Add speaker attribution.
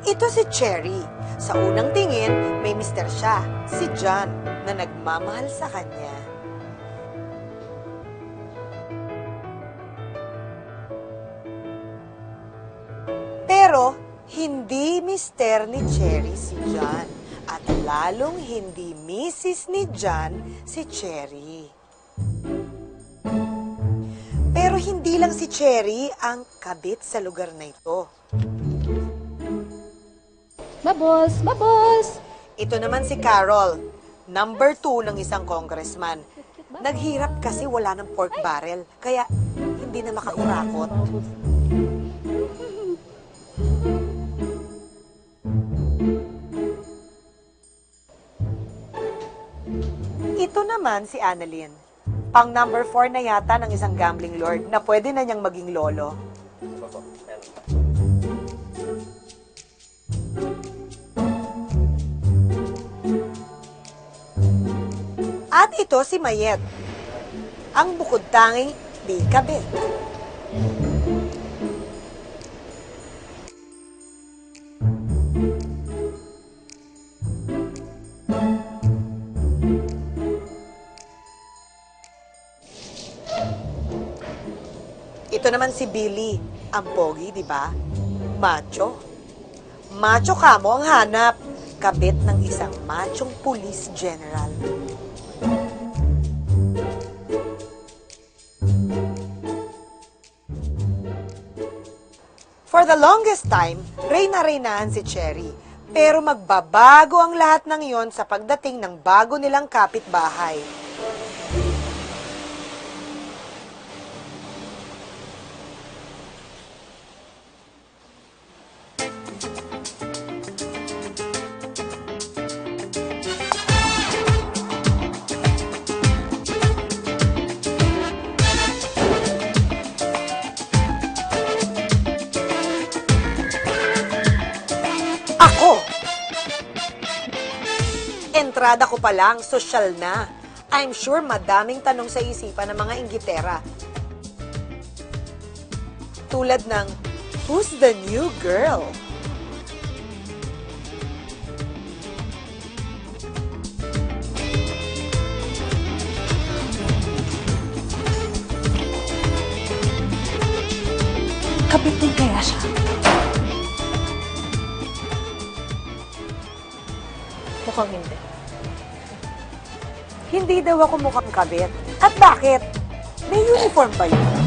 Speaker 1: Ito si Cherry. Sa unang tingin, may mister siya, si John, na nagmamahal sa kanya. Pero, hindi mister ni Cherry si John. At lalong hindi misis ni John si Cherry. Pero hindi lang si Cherry ang kabit sa lugar na ito.
Speaker 2: Babos! Babos!
Speaker 1: Ito naman si Carol, number 2 ng isang congressman. Naghirap kasi wala ng pork barrel, kaya hindi na makakurakot. Ito naman si Annalyn. Pang number 4 na yata ng isang gambling lord na pwede na niyang maging lolo. At ito si Mayet, ang bukod tanging di kabit. Ito naman si Billy, ang pogi, di ba? Macho. Macho kamo ang hanap, kabit ng isang machong police general. For the longest time, reyna-reynahan si Cherry. Pero magbabago ang lahat ng iyon sa pagdating ng bago nilang kapitbahay. Ako! Entrada ko pa lang, sosyal na. I'm sure madaming tanong sa isipan ng mga inggitera. Tulad ng, who's the new girl?
Speaker 2: Kabit din kaya siya? Mukhang hindi.
Speaker 1: Hindi daw ako mukhang kabit. At bakit? May uniform ba yun?